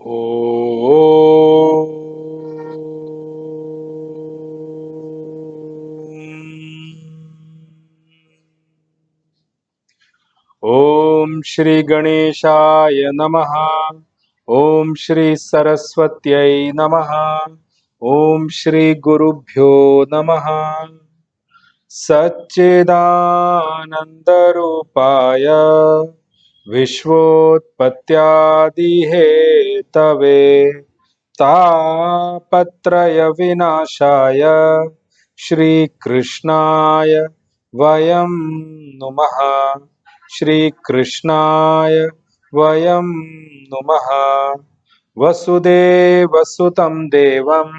ओम श्री गणेशाय नमः। ओम श्री सरस्वत्यै नमः। ओम श्री गुरुभ्यो नमः। सच्चिदानन्दरूपाय विश्वोत्पत्त्यादिहेतवे तापत्रयविनाशाय श्रीकृष्णाय वयं नुमः। श्रीकृष्णाय वयं नुमः। वसुदेवसुतं देवं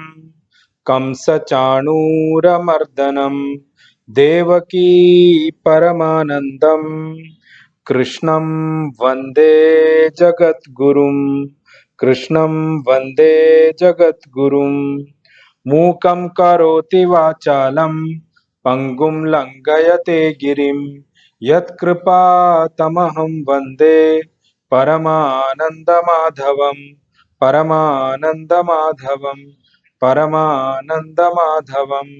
कंसचाणूरमर्दनं देवकी परमानन्दं कृष्णं वन्दे जगद्गुरुं। कृष्णं वन्दे जगद्गुरुं। मूकं करोति वाचालं पङ्गुं लङ्घयते गिरिं यत्कृपातमहं वन्दे परमानन्दमाधवं। परमानन्दमाधवं परमानन्दमाधवम्।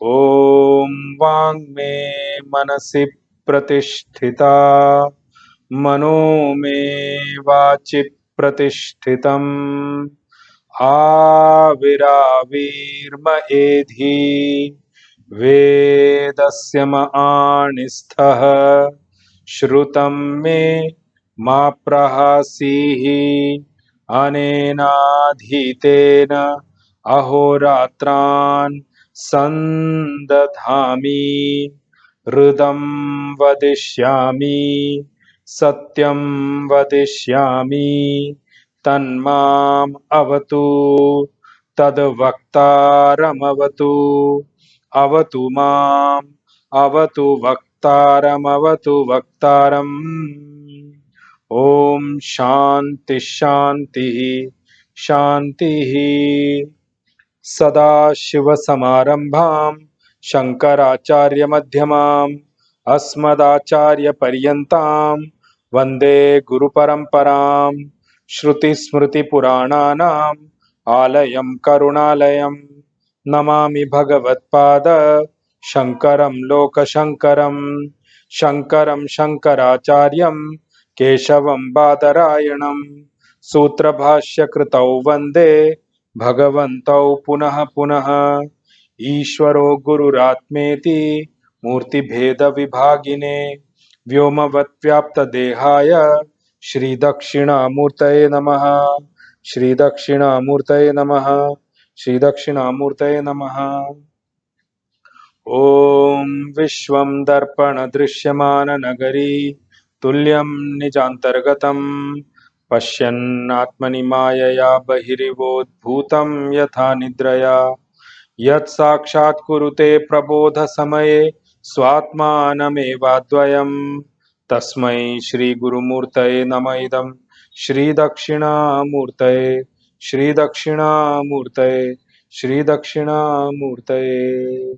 ॐ वाङ्मे मनसि प्रतिष्ठिता मनो मे वाचि प्रतिष्ठितम् आविराविर्म एधि वेदस्य म आणिस्थः श्रुतं मे मा प्रहासीः अनेनाधीतेन अहोरात्रान् संदधामि हृदं वदिष्यामि सत्यं वदिष्यामि तन्माम् अवतु तद्वक्तारमवतु अवतु माम् अवतु वक्तारमवतु वक्तारम्। ओम शांति शांति शांतिः। सदाशिवसमारम्भां शंकराचार्यमध्यमाम् अस्मदाचार्यपर्यन्तां वन्दे गुरुपरम्परां। श्रुतिस्मृतिपुराणानाम् आलयं करुणालयं नमामि भगवत्पाद शंकरं लोकशंकरं। शंकरं शंकराचार्यं केशवं बादरायणं सूत्रभाष्यकृतौ वन्दे भगवन्तौ पुनः पुनः। ईश्वरो गुरुरात्मेति मूर्तिभेदविभागिने व्योमवद्व्याप्तदेहाय श्रीदक्षिणामूर्तये नमः। श्रीदक्षिणामूर्तये नमः। श्रीदक्षिणामूर्तये नमः। ॐ विश्वं दर्पणदृश्यमाननगरी तुल्यं निजान्तर्गतं पश्यन्नात्मनि मायया बहिरिवोद्भूतं यथा निद्रया यत् साक्षात् कुरुते प्रबोधसमये स्वात्मानमेवाद्वयम् तस्मै श्रीगुरुमूर्तये नमः। इदं श्रीदक्षिणामूर्तये श्रीदक्षिणामूर्तये श्रीदक्षिणामूर्तये।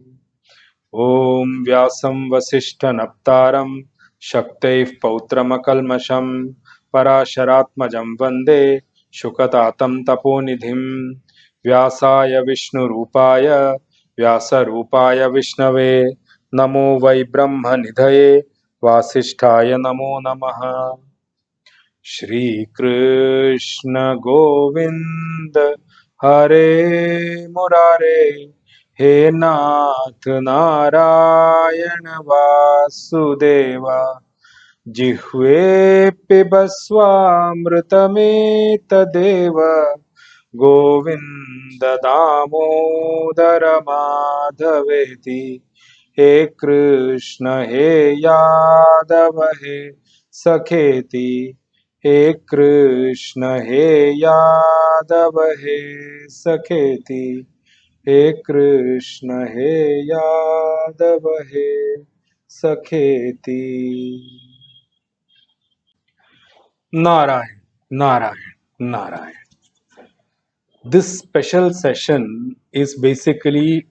ॐ व्यासं वसिष्ठनप्तारं शक्तैः पौत्रमकल्मषं पराशरात्मजं वन्दे शुकतातं तपोनिधिं। व्यासाय विष्णुरूपाय व्यासरूपाय विष्णवे नमो वै ब्रह्मनिधये वासिष्ठाय नमो नमः। श्रीकृष्ण गोविन्द हरे मुरारे हे नाथ नारायण वासुदेव जिह्वे पिबस्वामृतमेतदेव गोविन्द दामोदर माधवेति। हे कृष्ण हे यादव हे सखेति। हे कृष्ण हे यादव हे सखेति। हे कृष्ण हे यादव हे सखेति। Narayan Narayan Narayan. This special session is basically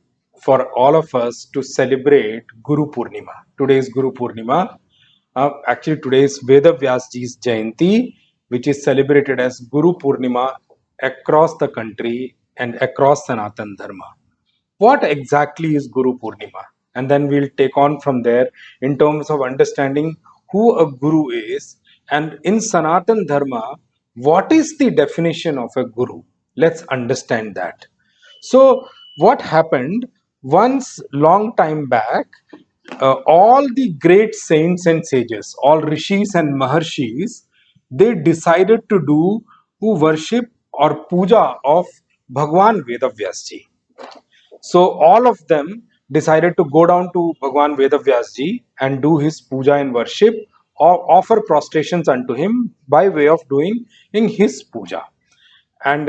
for all of us to celebrate Guru Poornima. Today is Guru Poornima. Actually, today is Vedavyas Ji's Jayanti, which is celebrated as Guru Poornima across the country and across Sanatan Dharma. What exactly is Guru Purnima? And then we'll take on from there in terms of understanding who a guru is. And in Sanatan Dharma, what is the definition of a guru? Let's understand that. So, what happened once long time back, all the great saints and sages, all rishis and maharshis, they decided to do who worship or puja of Bhagwan Vedavyasji. So all of them decided to go down to Bhagwan Vedavyasji and do his puja and worship or offer prostrations unto him by way of doing in his puja. And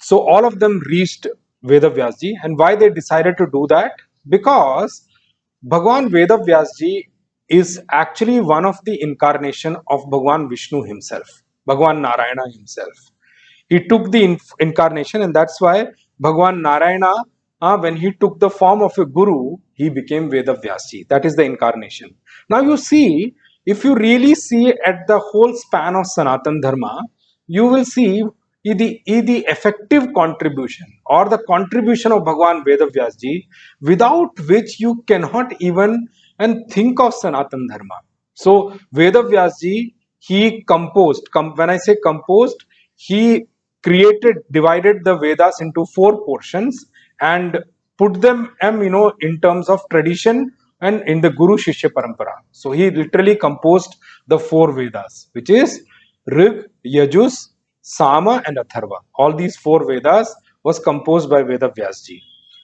so all of them reached Vedavyasji. And why they decided to do that? Because Bhagwan Vedavyasji is actually one of the incarnation of Bhagwan Vishnu himself, Bhagwan Narayana himself. He took the incarnation, and that's why Bhagwan Narayana, when he took the form of a guru, he became Vedavyasi. That is the incarnation. Now you see, if you really see at the whole span of Sanatan Dharma, you will see the effective contribution or the contribution of Bhagwan Vedavyasji, without which you cannot even and think of Sanatan Dharma. So Vedavyasji, he composed, when I say composed, he divided the Vedas into four portions and put them, in terms of tradition and in the Guru Shishya Parampara. So he literally composed the four Vedas, which is Rig, Yajus, Sama and Atharva. All these four Vedas was composed by Vedavyasji.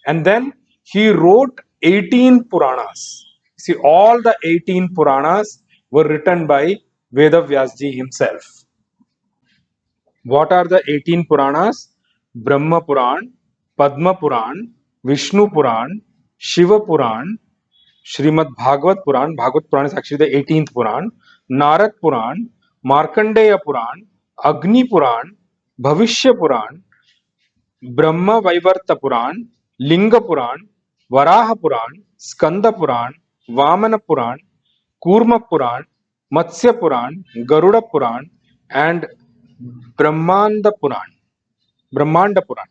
And then he wrote 18 Puranas. See, all the 18 Puranas were written by Vedavyasji himself. What are the 18 Puranas? Brahma Puran, Padma Puran, Vishnu Puran, Shiva Puran, Srimad Bhagavat Puran. Bhagavat Puran is actually the 18th Puran. Narad Puran, Markandeya Puran, Agni Puran, Bhavishya Puran, Brahma Vaivarta Puran, Linga Puran, Varaha Puran, Skanda Puran, Vamana Puran, Kurma Puran, Matsya Puran, Garuda Puran, and Brahmanda Puran. Brahmanda Puran.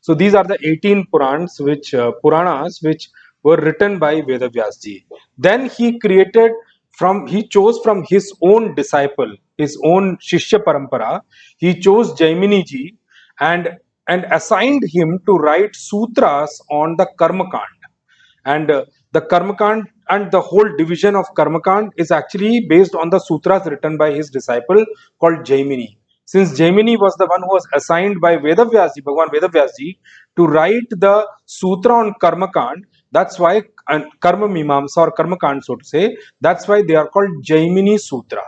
So these are the 18 Puranas which were written by Vedavyasji. Then he chose from his own disciple, his own Shishya Parampara, he chose Jaimini ji and assigned him to write sutras on the Karmakand. And the Karmakand and the whole division of Karmakand is actually based on the sutras written by his disciple called Jaimini. Since Jaimini was the one who was assigned by Vedavyasji, Bhagwan Vedavyasji, to write the sutra on Karmakand, that's why, and Karma Mimamsa or Karmakand, so to say, that's why they are called Jaimini Sutra.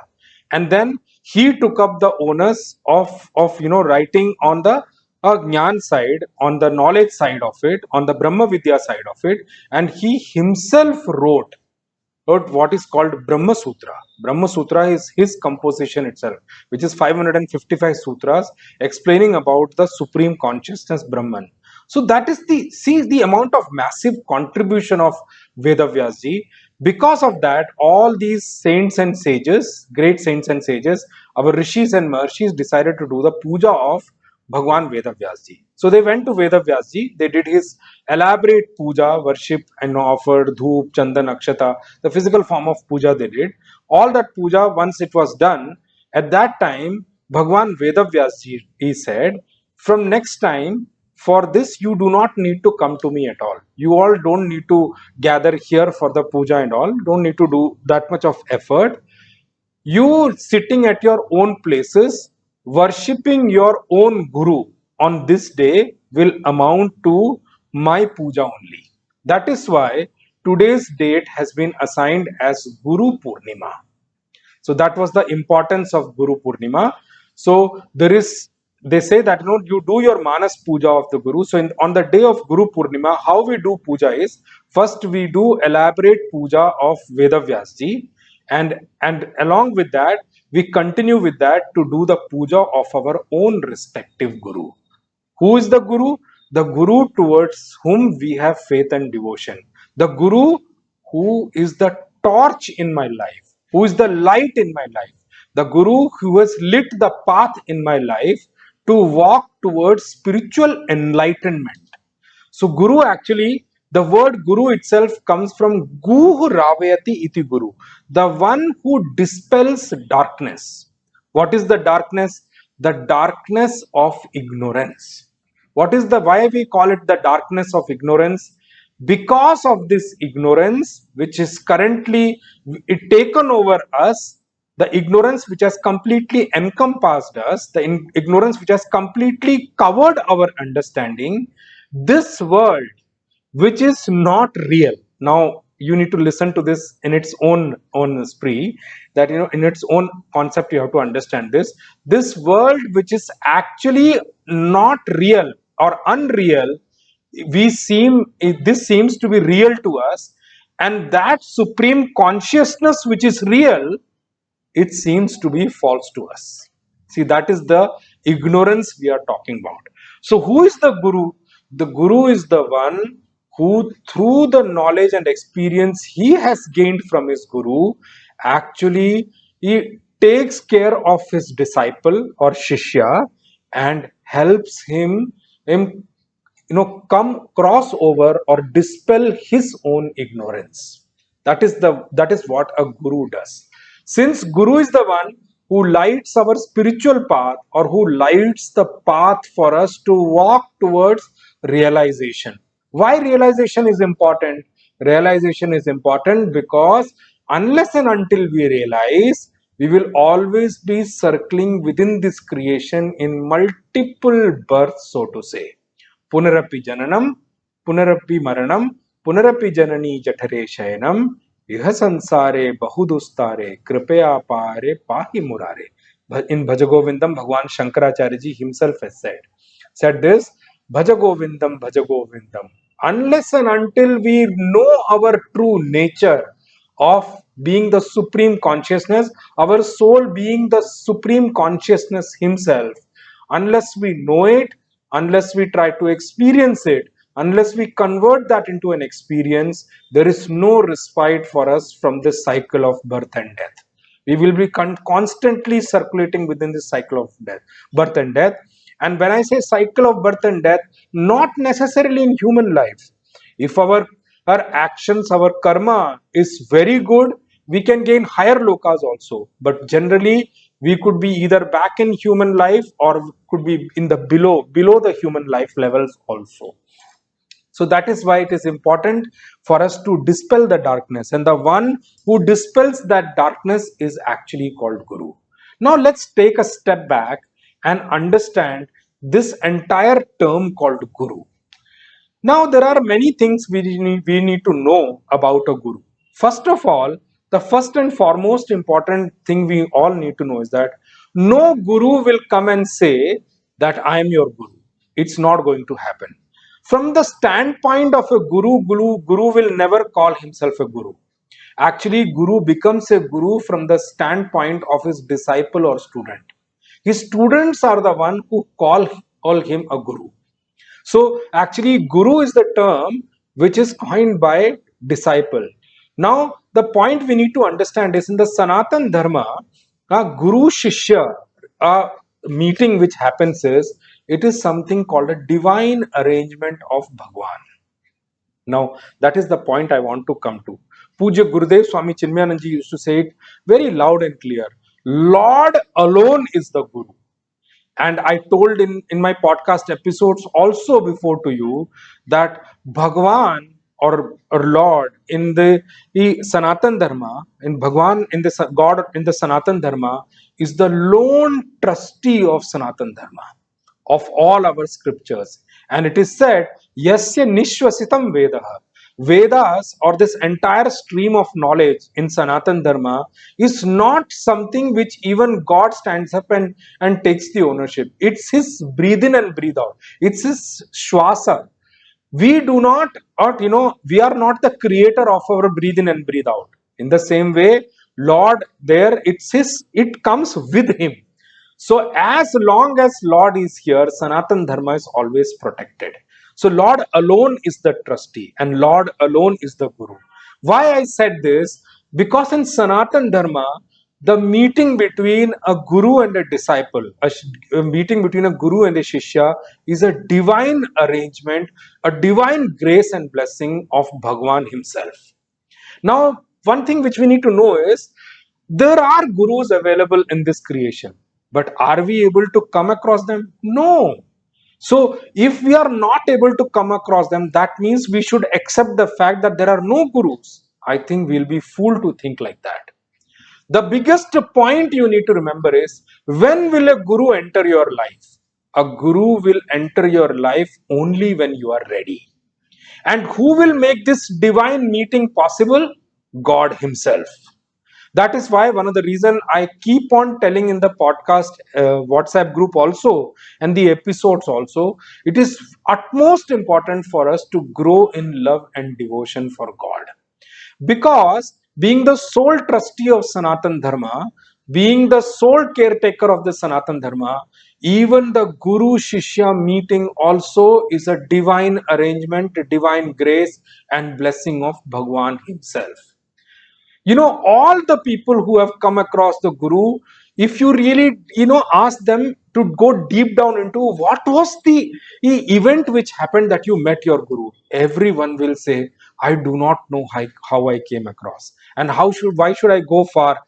And then he took up the onus of writing on the Jnana side, on the knowledge side of it, on the Brahma Vidya side of it, and he himself wrote what is called Brahma Sutra. Brahma Sutra is his composition itself, which is 555 sutras explaining about the supreme consciousness Brahman. So that is the amount of massive contribution of Vedavyasji. Because of that, all these saints and sages, great saints and sages, our rishis and maharshis decided to do the puja of Bhagwan Vedavyasji. So they went to Vedavyasji, they did his elaborate puja, worship, and offered dhoop, chandan, akshata, the physical form of puja they did. All that puja, once it was done, at that time, Bhagwan Vedavyasji, he said, from next time, for this you do not need to come to me at all. You all don't need to gather here for the puja and all, don't need to do that much of effort. You sitting at your own places, worshipping your own guru on this day will amount to my puja only. That is why today's date has been assigned as Guru Poornima. So that was the importance of Guru Poornima. So they say that you do your Manas Puja of the Guru. So on the day of Guru Poornima, how we do puja is, first we do elaborate puja of Vedavyasji, and along with that, we continue with that to do the puja of our own respective Guru. Who is the Guru? The Guru towards whom we have faith and devotion. The Guru who is the torch in my life, who is the light in my life. the Guru who has lit the path in my life to walk towards spiritual enlightenment. So Guru actually, the word Guru itself comes from Guhu Ravayati iti Guru, the one who dispels darkness. What is the darkness? The darkness of ignorance. What is the why we call it the darkness of ignorance? Because of this ignorance, which is currently it taken over us, the ignorance which has completely encompassed us, the ignorance which has completely covered our understanding, this world which is not real. Now you need to listen to this in its own spree, that in its own concept you have to understand this world which is actually not real or unreal, this seems to be real to us, and that supreme consciousness which is real, it seems to be false to us. See, that is the ignorance we are talking about. So, who is the Guru? The Guru is the one who, through the knowledge and experience he has gained from his Guru, actually he takes care of his disciple or Shishya and helps him come cross over or dispel his own ignorance. That is what a guru does. Since guru is the one who lights our spiritual path, or who lights the path for us to walk towards realization. Why realization is important? Realization is important because unless and until we realize, we will always be circling within this creation in multiple births, so to say. पुनरपि जननम पुनरपि मरणम पुनरपि जननी जठरे शयनम इह संसारे बहुदुस्तारे कृपया पारे पाहि मुरारे. In Bhajagovindam, Bhagawan Shankaracharya ji himself has said this, Bhajagovindam. Unless and until we know our true nature of being the supreme consciousness, our soul being the supreme consciousness himself, unless we know it, unless we try to experience it, unless we convert that into an experience, there is no respite for us from this cycle of birth and death. We will be constantly circulating within this cycle of birth and death. And when I say cycle of birth and death, not necessarily in human life. If our actions, our karma is very good, we can gain higher lokas also. But generally, we could be either back in human life or could be in the below the human life levels also. So that is why it is important for us to dispel the darkness, and the one who dispels that darkness is actually called Guru. Now let's take a step back and understand this entire term called Guru. Now there are many things we need to know about a Guru. First of all, the first and foremost important thing we all need to know is that no Guru will come and say that I am your Guru. It's not going to happen. From the standpoint of a Guru will never call himself a Guru. Actually, Guru becomes a Guru from the standpoint of his disciple or student. His students are the one who call him a Guru. So actually, Guru is the term which is coined by disciple. Now, the point we need to understand is in the Sanatan Dharma, Guru Shishya meeting which happens is, it is something called a divine arrangement of Bhagawan. Now, that is the point I want to come to. Puja Gurudev Swami Chinmayanand ji used to say it very loud and clear. Lord alone is the Guru. And I told in my podcast episodes also before to you that Bhagawan or Lord in the Sanatan Dharma, in Bhagawan, in the God in the Sanatan Dharma, is the lone trustee of Sanatan Dharma, of all our scriptures. And it is said, Yasya Nishwasitam Vedaha. Vedas, or this entire stream of knowledge in Sanatan Dharma, is not something which even God stands up and takes the ownership. It's his breathe in and breathe out. It's his Shwasa. We do not, or we are not the creator of our breathe in and breathe out. In the same way, Lord, there, it comes with him. So as long as Lord is here, Sanatan Dharma is always protected. So Lord alone is the trustee and Lord alone is the Guru. Why I said this? Because in Sanatan Dharma, the meeting between a guru and a disciple, a meeting between a guru and a shishya is a divine arrangement, a divine grace and blessing of Bhagawan himself. Now, one thing which we need to know is there are gurus available in this creation, but are we able to come across them? No. So, if we are not able to come across them, that means we should accept the fact that there are no gurus. I think we'll be fooled to think like that. The biggest point you need to remember is, when will a guru enter your life? A guru will enter your life only when you are ready. And who will make this divine meeting possible? God himself. That is why one of the reason I keep on telling in the podcast WhatsApp group also, and the episodes also, it is utmost important for us to grow in love and devotion for God. Because being the sole trustee of Sanatan Dharma, being the sole caretaker of the Sanatan Dharma, even the Guru Shishya meeting also is a divine arrangement, divine grace and blessing of Bhagawan himself. You know, all the people who have come across the guru, if you really, ask them to go deep down into what was the event which happened that you met your guru, everyone will say, I do not know how I came across, and why should I go far.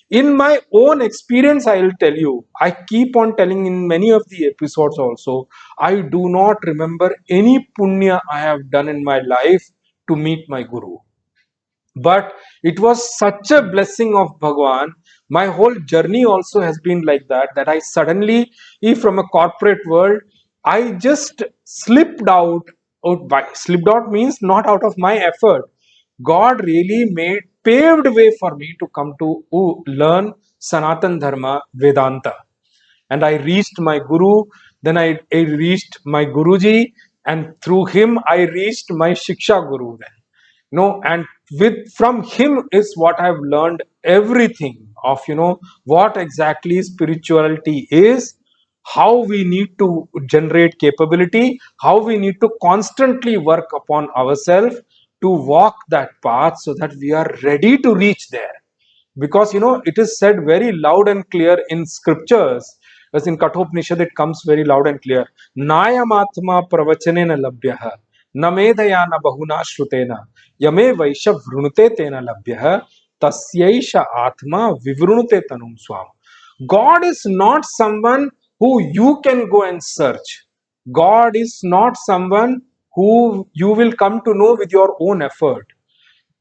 In my own experience, I will tell you, I keep on telling in many of the episodes also, I do not remember any punya I have done in my life to meet my guru, but it was such a blessing of Bhagwan. My whole journey also has been like that I suddenly, if from a corporate world, I just slipped out means not out of my effort. God really made paved way for me to come to learn Sanatan Dharma Vedanta. And I reached my guru, then I reached my guruji, and through him I reached my shiksha guru then. No, and with from him is what I've learned everything of, what exactly spirituality is, how we need to generate capability, how we need to constantly work upon ourselves to walk that path so that we are ready to reach there. Because it is said very loud and clear in scriptures, as in Kathopanishad it comes very loud and clear, nayamatma pravachanena labhyah न मेधया न बहुना श्रुतेन यमे वैश वृणुते तेन लभ्यः तस्यैष आत्मा विवृणुते तनुम स्वाम. God is not someone who you can go and search. God is not someone who you will come to know with your own effort.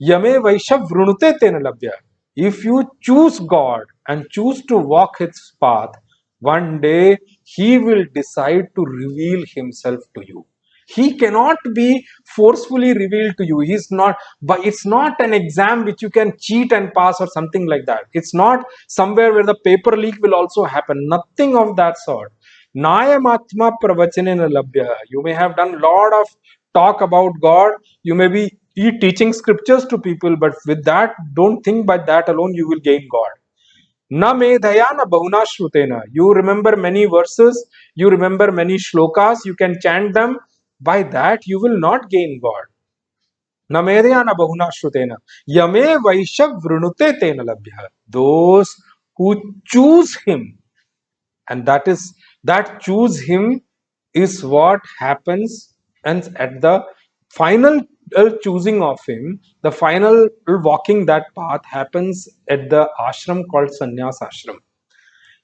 Yame Vaishya Vrunute Tena Labhya. If you choose God and choose to walk his path, one day he will decide to reveal himself to you. He cannot be forcefully revealed to you. He's not, but it's not an exam which you can cheat and pass or something like that. It's not somewhere where the paper leak will also happen. Nothing of that sort. Nayamatma pravachanena labhya. You may have done a lot of talk about God. You may be teaching scriptures to people, but with that, don't think by that alone you will gain God. Na medhaya na bahuna shrutena. You remember many verses, you remember many shlokas, you can chant them. By that, you will not gain God. Na medhaya na bahuna shrutena. Yame vaishya vrunute tena labhya. Those who choose him, and that choose him is what happens, and at the final choosing of him, the final walking that path happens at the ashram called sannyas ashram.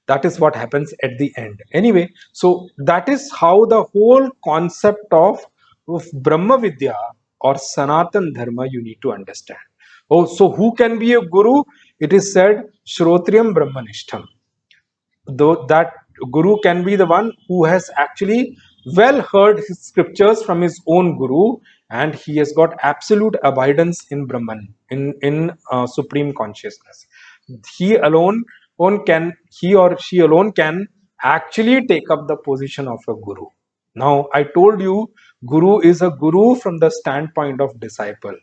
That is what happens at the end anyway. So that is how the whole concept of Brahma Vidya or Sanatan Dharma you need to understand. Oh, so who can be a guru? It is said Shrotriyam Brahmanishtham. Though that guru can be the one who has actually well heard his scriptures from his own guru, and he has got absolute abidance in Brahman, in supreme consciousness. He alone can, he or she alone can actually take up the position of a guru. Now I told you, guru is a guru from the standpoint of disciple.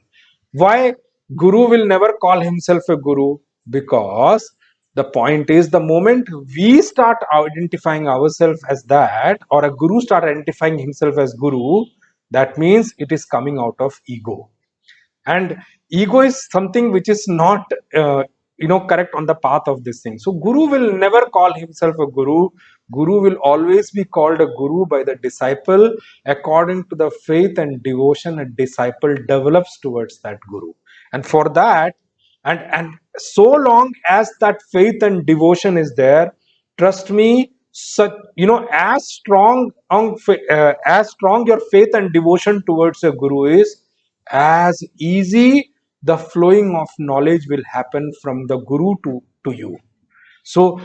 Why guru will never call himself a guru? Because the point is, the moment we start identifying ourselves as that, or a guru start identifying himself as guru, that means it is coming out of ego. And ego is something which is not correct on the path of this thing. So guru will never call himself a guru will always be called a guru by the disciple. According to the faith and devotion a disciple develops towards that guru, and for that, and so long as that faith and devotion is there, trust me, such, as strong your faith and devotion towards a guru is, as easy the flowing of knowledge will happen from the guru to you. So,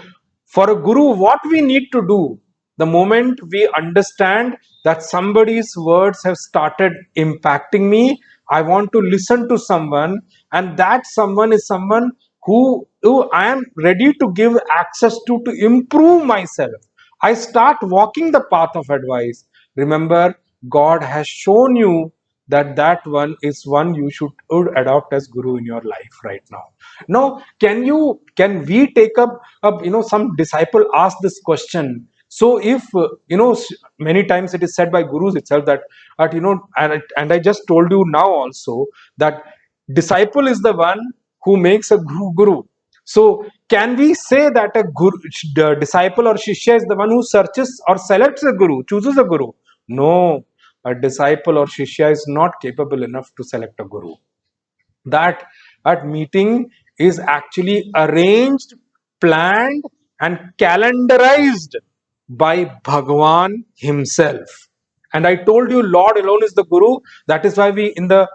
for a guru, what we need to do, the moment we understand that somebody's words have started impacting me, I want to listen to someone, and that someone is someone who I am ready to give access to improve myself. I start walking the path of advice. Remember, God has shown you that that one is one you should adopt as guru in your life right now. Now, can we take up some disciple ask this question? So if many times it is said by gurus itself that and I just told you now also that disciple is the one who makes a guru. So can we say that a guru, the disciple or shishya is the one who searches or selects a guru, chooses a guru? No, a disciple or shishya is not capable enough to select a guru. That meeting is actually arranged, planned, and calendarized by Bhagawan himself. And I told you, Lord alone is the guru. That is why we in the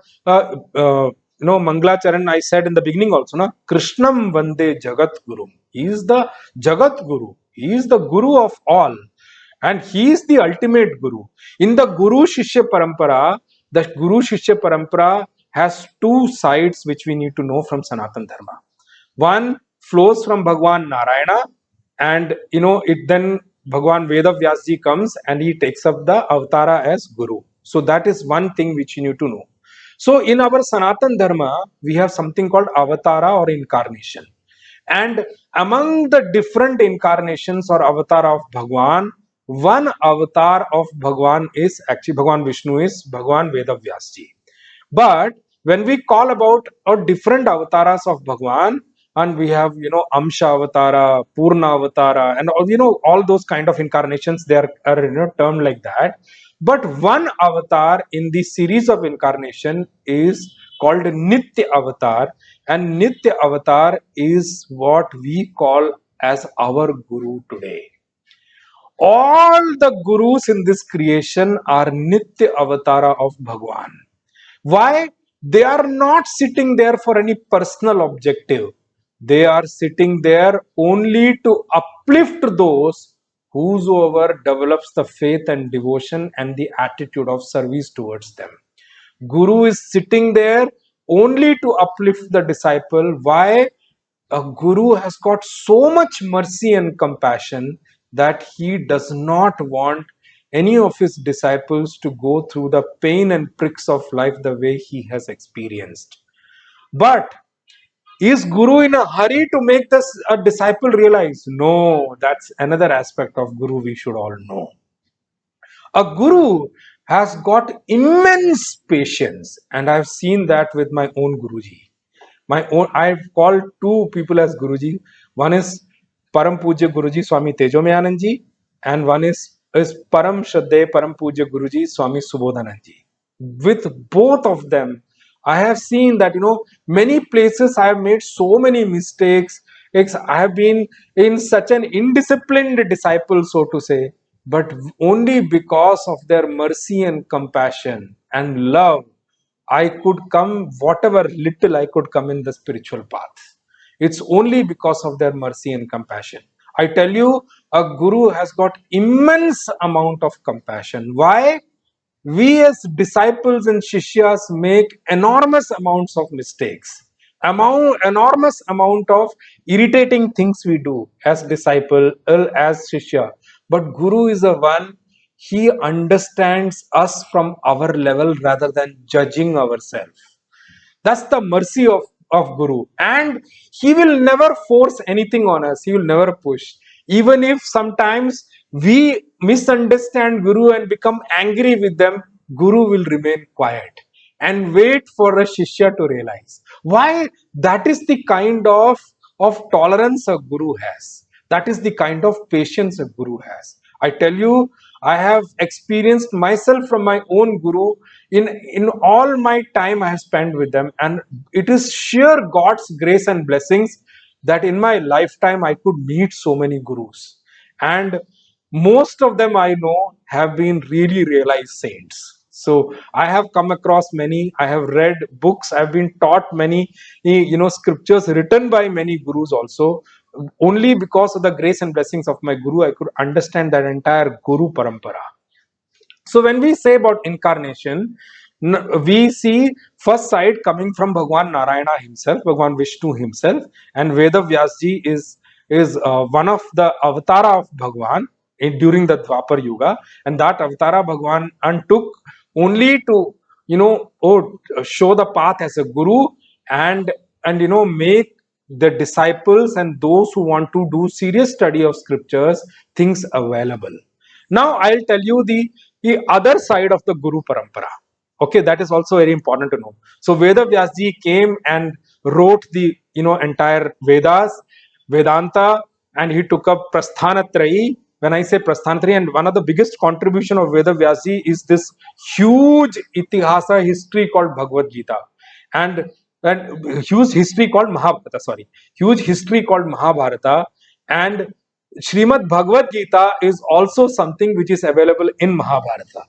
Mangala Charan, I said in the beginning also, na, Krishnam Vande Jagat Guru. He is the Jagat Guru. He is the guru of all. And he is the ultimate guru. In the Guru Shishya Parampara, the Guru Shishya Parampara has two sides which we need to know from Sanatan Dharma. One flows from Bhagawan Narayana, and it then Bhagawan Veda Vyasji comes and he takes up the avatara as guru. So that is one thing which you need to know. So in our Sanatan Dharma, we have something called avatara or incarnation. And among the different incarnations or avatar of Bhagwan, one avatar of Bhagwan is actually Bhagwan Vishnu is Bhagwan Veda Vyasji. But when we call about different avatars of Bhagwan, and we have Amsha Avatara, Purna Avatara, and all those kind of incarnations, they are termed like that. But one avatar in the series of incarnation is called Nitya Avatar, and Nitya Avatar is what we call as our Guru today. All the gurus in this creation are Nitya Avatara of Bhagwan. Why? They are not sitting there for any personal objective. They are sitting there only to uplift those whosoever develops the faith and devotion and the attitude of service towards them. Guru is sitting there only to uplift the disciple. Why? A guru has got so much mercy and compassion that he does not want any of his disciples to go through the pain and pricks of life the way he has experienced. But is guru in a hurry to make this a disciple realize? No, that's another aspect of guru we should all know. A guru has got immense patience, and I've seen that with my own Guruji. I've called two people as Guruji. One is Param Pujya Guruji Swami Tejomayanandji, and one is Param Shraddhe Param Pujya Guruji Swami Subodhanandji. With both of them, I have seen that many places I have made so many mistakes. I have been in such an indisciplined disciple, so to say, but only because of their mercy and compassion and love, I could come whatever little I could come in the spiritual path. It's only because of their mercy and compassion. I tell you, a guru has got immense amount of compassion. Why? We as disciples and shishyas make enormous amounts of mistakes, enormous amount of irritating things we do as disciple, as shishya. But Guru is the one, he understands us from our level rather than judging ourselves. That's the mercy of Guru. And he will never force anything on us. He will never push. Even if sometimes we misunderstand Guru and become angry with them, Guru will remain quiet and wait for a Shishya to realize. Why? That is the kind of of tolerance a guru has. That is the kind of patience a guru has. I tell you, I have experienced myself from my own guru in all my time I have spent with them, and it is sheer God's grace and blessings that in my lifetime I could meet so many gurus. And most of them I know have been really realized saints. So I have come across many, I have read books, I've been taught many, scriptures written by many gurus also. Only because of the grace and blessings of my guru, I could understand that entire guru parampara. So when we say about incarnation, we see first side coming from Bhagwan Narayana himself, Bhagwan Vishnu himself, and Veda Vyasji is one of the avatara of Bhagwan during the Dwapar Yuga, and that avatara Bhagwan undertook only to show the path as a guru, and make the disciples and those who want to do serious study of scriptures things available. Now I'll tell you the other side of the Guru Parampara. Okay, that is also very important to know. So Veda Vyasji came and wrote the entire Vedas, Vedanta, and he took up Prasthanatrayi. When I say Prasthanatrayi, and one of the biggest contribution of Veda Vyasji is this huge itihasa history called Bhagavad Gita, and huge history called Mahabharata. Sorry, huge history called Mahabharata, and Srimad Bhagavad Gita is also something which is available in Mahabharata.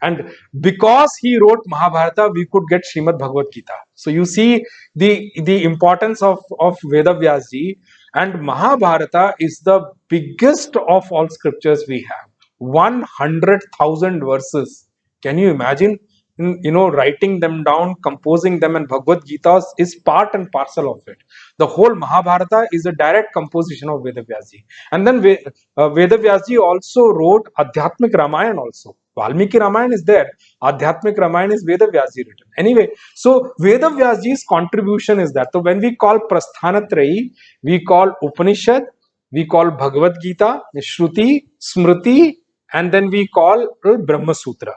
And because he wrote Mahabharata, we could get Srimad Bhagavad Gita. So you see the importance of Veda Vyasji, and Mahabharata is the biggest of all scriptures we have. 100,000 verses. Can you imagine? Writing them down, composing them, and Bhagavad Gita is part and parcel of it. The whole Mahabharata is a direct composition of Veda Vyasji. And then Veda Vyasji also wrote Adhyatmik Ramayana also. Valmiki Ramayana is there. Adhyatmik Ramayana is Veda Vyasji written. Anyway, so Veda Vyasji's contribution is that. So when we call Prasthanatrayi, we call Upanishad, we call Bhagavad Gita, Shruti, Smriti, and then we call Brahma Sutra.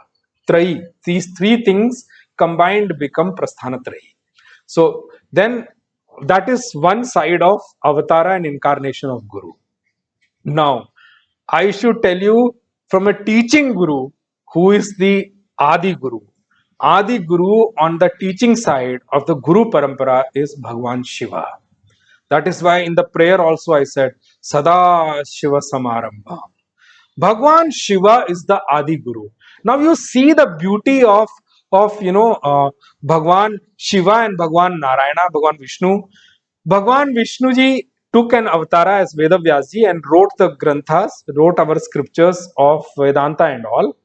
Trayi. These three things combined become Prasthanatrayi. So then that is one side of avatara and incarnation of Guru. Now, I should tell you from a teaching Guru who is the Adi Guru. Adi Guru on the teaching side of the Guru Parampara is Bhagwan Shiva. That is why in the prayer also I said, Sada Shiva Samarambha. Bhagwan Shiva is the Adi Guru. Now you see the beauty of Bhagwan Shiva and Bhagwan Narayana, Bhagwan Vishnu. Bhagwan Vishnu ji took an avatara as Veda Vyasji and wrote the granthas, wrote our scriptures of Vedanta and all.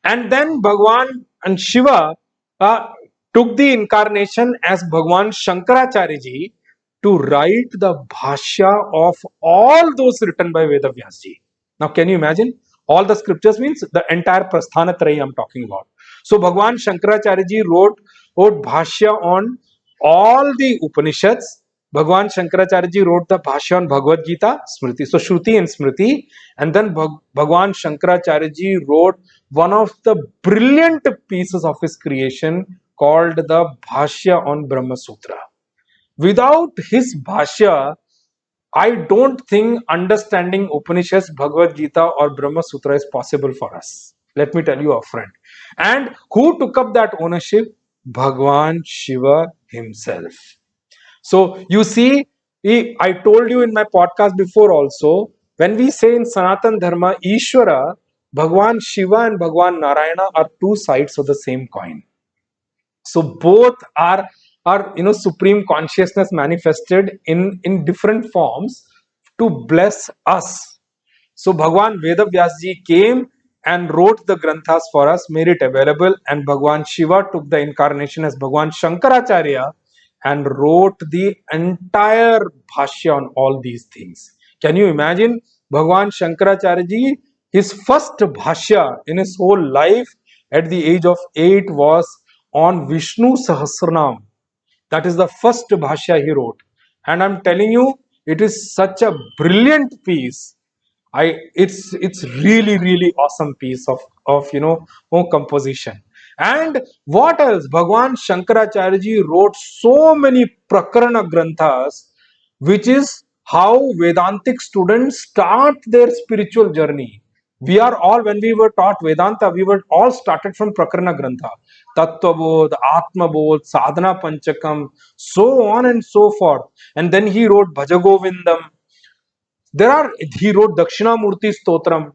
And then Bhagwan and Shiva took the incarnation as Bhagwan Shankaracharya ji to write the bhashya of all those written by Veda Vyasji. Now, can you imagine? All the scriptures means the entire Prasthanatrayi I'm talking about. So, Bhagwan Shankaracharya ji wrote bhashya on all the Upanishads. Bhagwan Shankaracharya ji wrote the bhashya on Bhagavad Gita, Smriti. So, Shruti and Smriti. And then Bhagwan Shankaracharya ji wrote one of the brilliant pieces of his creation called the bhashya on Brahma Sutra. Without his bhashya, I don't think understanding Upanishads, Bhagavad Gita or Brahma Sutra is possible for us. Let me tell you upfront. And who took up that ownership? Bhagwan Shiva himself. So you see, I told you in my podcast before also, when we say in Sanatan Dharma, Ishvara, Bhagwan Shiva and Bhagwan Narayana are two sides of the same coin. So both are supreme consciousness manifested in different forms to bless us. So Bhagwan Veda Vyasji came and wrote the granthas for us, made it available, and Bhagwan Shiva took the incarnation as Bhagwan Shankaracharya and wrote the entire bhashya on all these things. Can you imagine? Bhagwan Shankaracharya ji, his first bhashya in his whole life at the age of 8 was on Vishnu Sahasranam. That is the first bhashya he wrote. And I'm telling you, it is such a brilliant piece. It's really, really awesome piece of composition. And what else? Bhagwan Shankaracharya ji wrote so many prakarana granthas which is how Vedantic students start their spiritual journey. We are all, when we were taught Vedanta, we were all started from Prakarana Grantha, Tattvabodh, Atmabodh, Sadhana Panchakam, so on and so forth. And then he wrote Bhajagovindam. He wrote Dakshinamurti Stotram.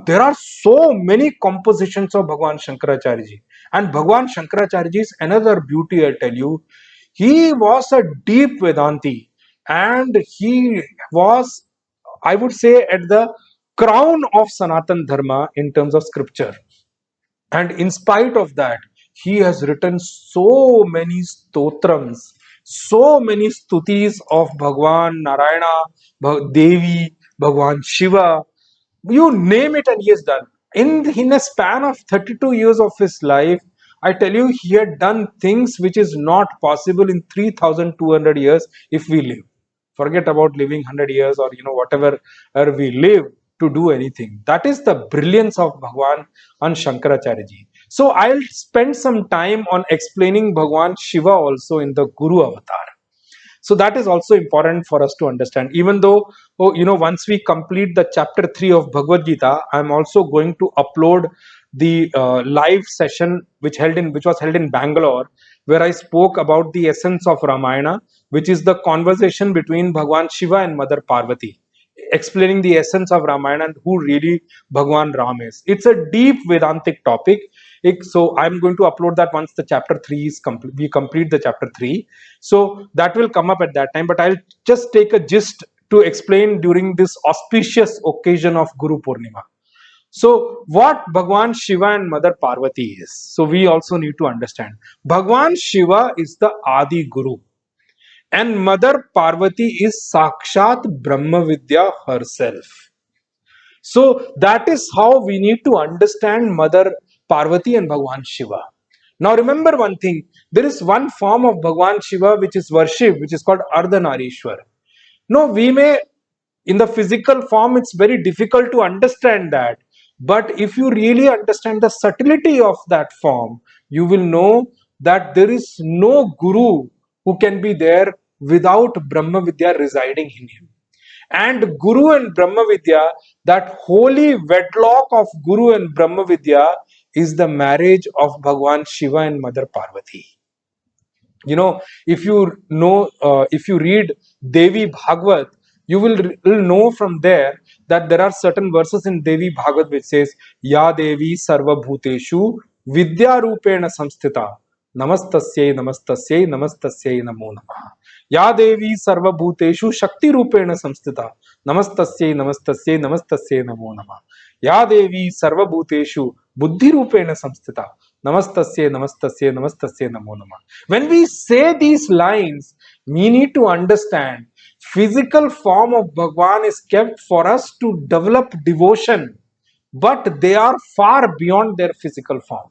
There are so many compositions of Bhagavan Shankaracharya ji. And Bhagavan Shankaracharya ji is another beauty, I tell you. He was a deep Vedanti, and he was, I would say, at the crown of Sanatan Dharma in terms of scripture. And in spite of that, he has written so many stotrams, so many stutis of Bhagwan Narayana, Devi, Bhagwan Shiva, you name it, and he has done. In a span of 32 years of his life, I tell you, he had done things which is not possible in 3,200 years if we live. Forget about living 100 years or whatever we live to do anything. That is the brilliance of Bhagwan and Shankaracharya ji. So I'll spend some time on explaining Bhagwan Shiva also in the Guru avatar. So that is also important for us to understand. Even though, once we complete the chapter 3 of Bhagavad Gita, I'm also going to upload the live session which was held in Bangalore, where I spoke about the essence of Ramayana, which is the conversation between Bhagwan Shiva and Mother Parvati, explaining the essence of Ramayana and who really Bhagwan Ram is. It's a deep Vedantic topic. So I'm going to upload that once the chapter 3 is complete. We complete the chapter 3. So that will come up at that time. But I'll just take a gist to explain during this auspicious occasion of Guru Poornima. So what Bhagwan Shiva and Mother Parvati is. So we also need to understand. Bhagwan Shiva is the Adi Guru. And Mother Parvati is Sakshat Brahma Vidya herself. So that is how we need to understand Mother Parvati and Bhagwan Shiva. Now remember one thing, there is one form of Bhagwan Shiva which is worshipped, which is called Ardhanarishwar. No, we may, in the physical form, it's very difficult to understand that. But if you really understand the subtlety of that form, you will know that there is no Guru who can be there without Brahma Vidya residing in him. And Guru and Brahma Vidya, that holy wedlock of Guru and Brahma Vidya is the marriage of Bhagwan Shiva and Mother Parvati. If you read Devi Bhagavat, you will know from there that there are certain verses in Devi Bhagavat which says, Ya Devi Sarva Bhuteshu Vidya Rupena Samsthita Namastasye Namastasye Namastasye Namo Namah. Ya Devi Sarva Bhuteshu Shakti Rupena Samsthita Namastasye Namastasye Namastasye Namo Namah. Ya Devi Sarva Bhuteshu Buddhi Rupena Samsthita Namastasye Namastasye Namastasye Namo Namah. When we say these lines, we need to understand physical form of Bhagwan is kept for us to develop devotion, but they are far beyond their physical form.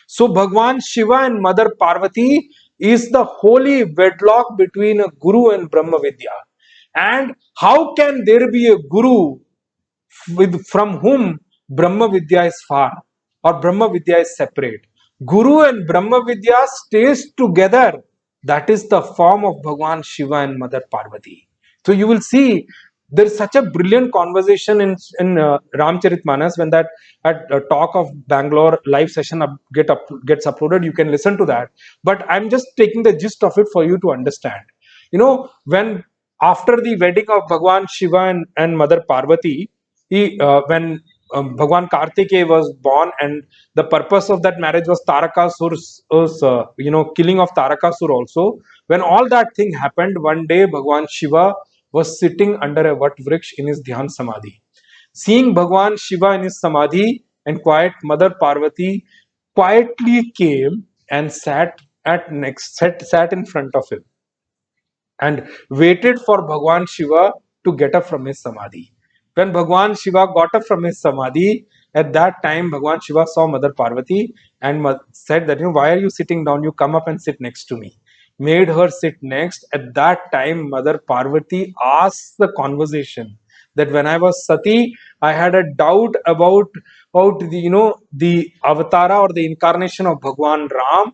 So Bhagwan Shiva and Mother Parvati is the holy wedlock between a Guru and Brahma Vidya. And how can there be a Guru from whom Brahma Vidya is far or Brahma Vidya is separate? Guru and Brahma Vidya stays together. That is the form of Bhagwan Shiva and Mother Parvati. So you will see there is such a brilliant conversation in Ramcharitmanas. When that talk of Bangalore live session gets uploaded, you can listen to that. But I'm just taking the gist of it for you to understand. When after the wedding of Bhagwan Shiva and Mother Parvati, when Bhagwan Kartikeya was born, and the purpose of that marriage was Tarakasur's killing of Tarakasur also. When all that thing happened, one day Bhagwan Shiva was sitting under a vat vriksh in his dhyan samadhi. Seeing Bhagwan Shiva in his samadhi, and quiet Mother Parvati quietly came and sat in front of him and waited for Bhagwan Shiva to get up from his samadhi. When Bhagwan Shiva got up from his samadhi, at that time Bhagwan Shiva saw Mother Parvati and said that, why are you sitting down? You come up and sit next to me. Made her sit next. At that time, Mother Parvati asked the conversation that when I was Sati, I had a doubt about the avatara or the incarnation of Bhagwan Ram,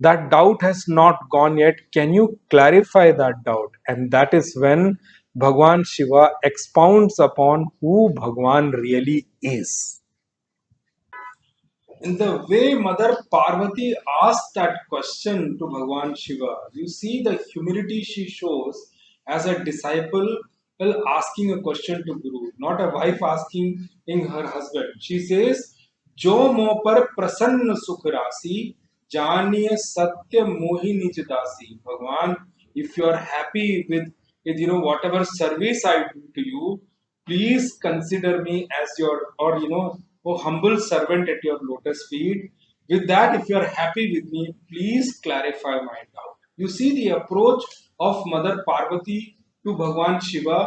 that doubt has not gone yet. Can you clarify that doubt? And that is when Bhagwan Shiva expounds upon who Bhagwan really is. In the way Mother Parvati asked that question to Bhagwan Shiva, you see the humility she shows as a disciple while asking a question to Guru, not a wife asking in her husband. She says, "Jo mo par prasanna sukh rasi, janiye satya mohi nij dasi." Bhagwan, if you are happy with whatever service I do to you, please consider me as your, or oh humble servant at your lotus feet. With that, if you are happy with me, please clarify my doubt. You see the approach of Mother Parvati to Bhagwan Shiva.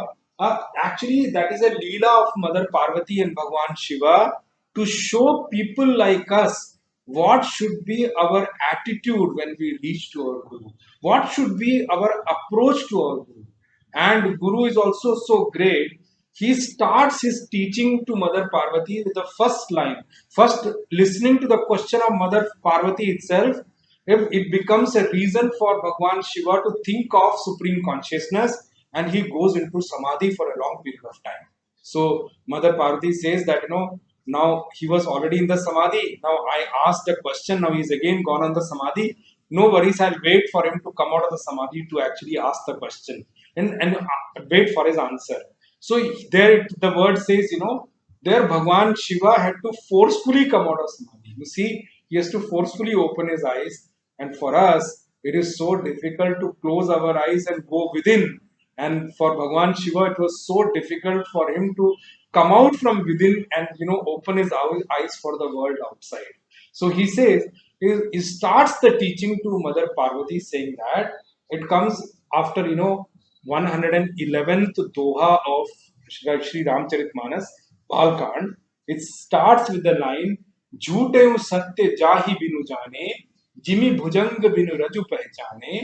Actually, that is a leela of Mother Parvati and Bhagwan Shiva to show people like us what should be our attitude when we reach to our Guru. What should be our approach to our Guru. And Guru is also so great. He starts his teaching to Mother Parvati with the first line. First, listening to the question of Mother Parvati itself, if it becomes a reason for Bhagwan Shiva to think of Supreme Consciousness, and he goes into Samadhi for a long period of time. So Mother Parvati says that now he was already in the Samadhi. Now I asked the question. Now he's again gone on the Samadhi. No worries. I'll wait for him to come out of the Samadhi to actually ask the question and wait for his answer. So there the word says, there Bhagwan Shiva had to forcefully come out of Samadhi. You see, he has to forcefully open his eyes. And for us, it is so difficult to close our eyes and go within. And for Bhagwan Shiva, it was so difficult for him to come out from within and open his eyes for the world outside. So he says, he starts the teaching to Mother Parvati saying that it comes after 111th Doha of Sri Ramcharitmanas, Balkand. It starts with the line, "Jhute satya jahi binu jane, जिमि भुजंग बिनु रजु पहचाने,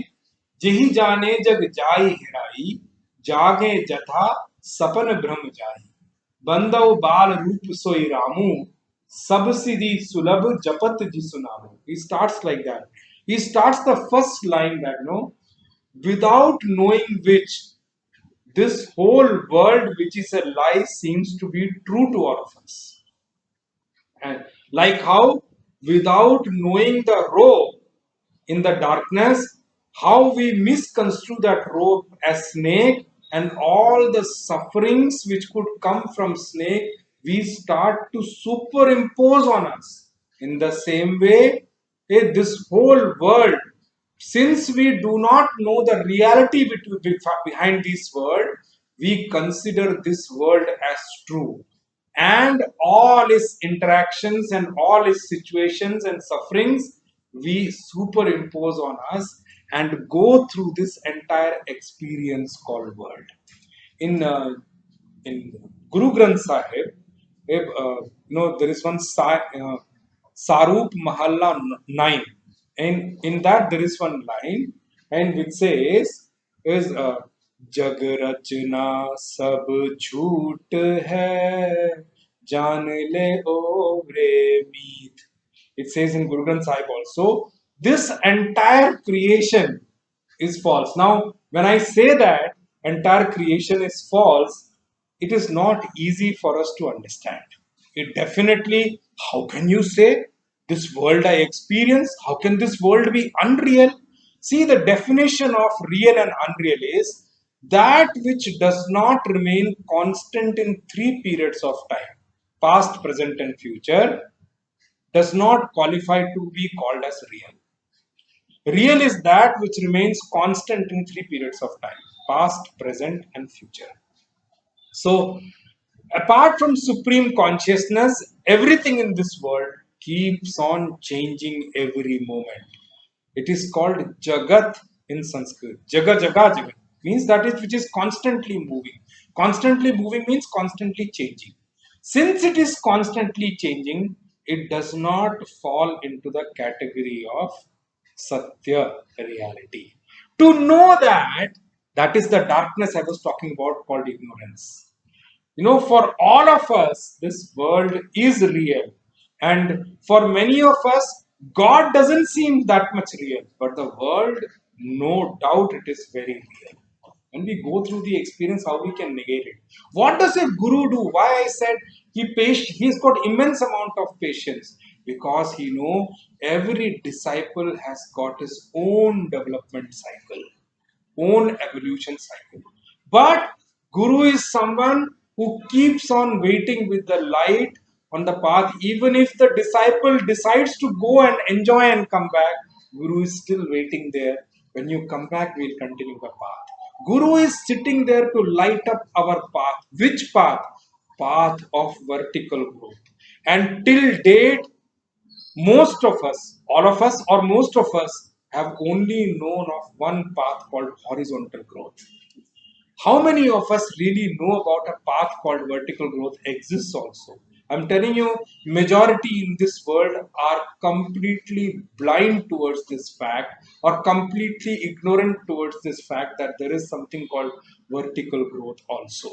जेहि जाने जग जाई हिराई, जागे जथा सपन भ्रम जाई, बंदव बाल रूप सोई रामू, सब सिद्धि सुलभ जपत जिसु नामु." He starts like that. He starts the first line that without knowing which this whole world which is a lie seems to be true to all of us. And like how without knowing the rope in the darkness, how we misconstrue that rope as snake, and all the sufferings which could come from snake, we start to superimpose on us. In the same way, this whole world, since we do not know the reality behind this world, we consider this world as true. And all its interactions and all its situations and sufferings, we superimpose on us and go through this entire experience called world. In Guru Granth Sahib, there is one Sarup Mahalla 9, and in that there is one line, and which says is जग रचना सब झूठ है जान ले ओ रे मीत. It says in Guru Granth Sahib also, this entire creation is false. Now, when I say that entire creation is false, it is not easy for us to understand. It definitely, how can you say this world I experience? How can this world be unreal? See, the definition of real and unreal is that which does not remain constant in three periods of time, past, present, and future, does not qualify to be called as real. Real is that which remains constant in three periods of time, past, present, and future. So, apart from supreme consciousness, everything in this world keeps on changing every moment. It is called Jagat in Sanskrit. Jaga Jaga Jagat means that is which is constantly moving. Constantly moving means constantly changing. Since it is constantly changing, it does not fall into the category of Satya reality. To know that, that is the darkness I was talking about called ignorance. For all of us, this world is real. And for many of us, God doesn't seem that much real, but the world, no doubt, it is very real. When we go through the experience, how we can negate it? What does a guru do? Why I said he's got immense amount of patience, because he know every disciple has got his own development cycle, own evolution cycle. But Guru is someone who keeps on waiting with the light on the path, even if the disciple decides to go and enjoy and come back. Guru is still waiting there. When you come back, we'll continue the path. Guru is sitting there to light up our path. Which path? Path of vertical growth. And till date, most of us, all of us, or most of us, have only known of one path called horizontal growth. How many of us really know about a path called vertical growth exists also? I'm telling you, majority in this world are completely blind towards this fact, or completely ignorant towards this fact that there is something called vertical growth also.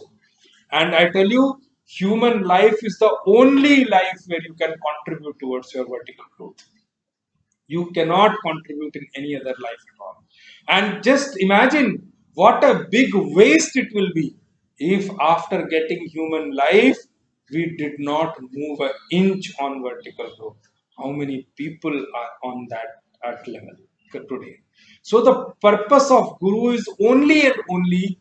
And I tell you, human life is the only life where you can contribute towards your vertical growth. You cannot contribute in any other life at all. And just imagine what a big waste it will be if after getting human life we did not move an inch on vertical growth. How many people are on that at level today? So the purpose of guru is only and only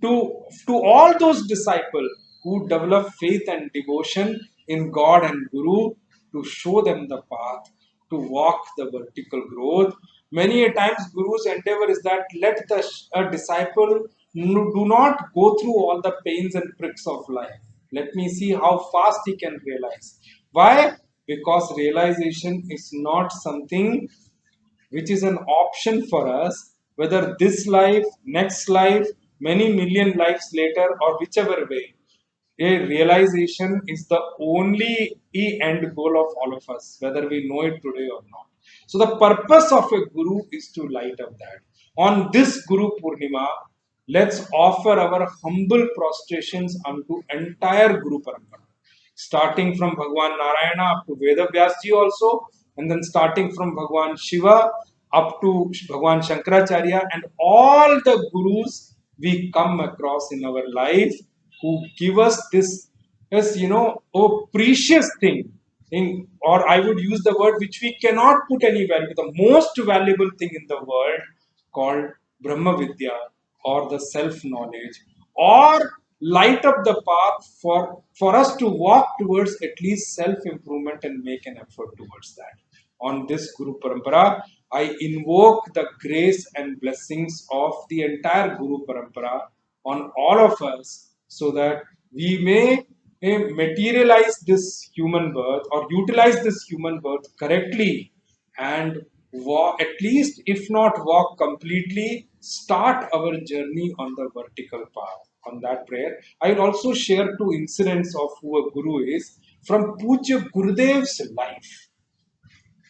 to all those disciples who develop faith and devotion in God and Guru, to show them the path to walk the vertical growth. Many a times, Guru's endeavor is that let the disciple do not go through all the pains and pricks of life. Let me see how fast he can realize. Why? Because realization is not something which is an option for us, whether this life, next life, many million lives later, or whichever way. A realization is the only end goal of all of us, whether we know it today or not. So, the purpose of a guru is to light up that. On this Guru Purnima, let's offer our humble prostrations unto entire Guru Parampara, starting from Bhagawan Narayana up to Veda Vyasji also, and then starting from Bhagawan Shiva up to Bhagawan Shankaracharya, and all the gurus we come across in our life who give us this, a precious thing. Or I would use the word which we cannot put any value, the most valuable thing in the world, called Brahma Vidya, or the self knowledge, or light up the path for us to walk towards at least self improvement and make an effort towards that. On this Guru Parampara, I invoke the grace and blessings of the entire Guru Parampara on all of us, so that we may materialize this human birth, or utilize this human birth correctly, and walk, at least if not walk completely, start our journey on the vertical path. On that prayer, I will also share two incidents of who a guru is from Puja Gurudev's life.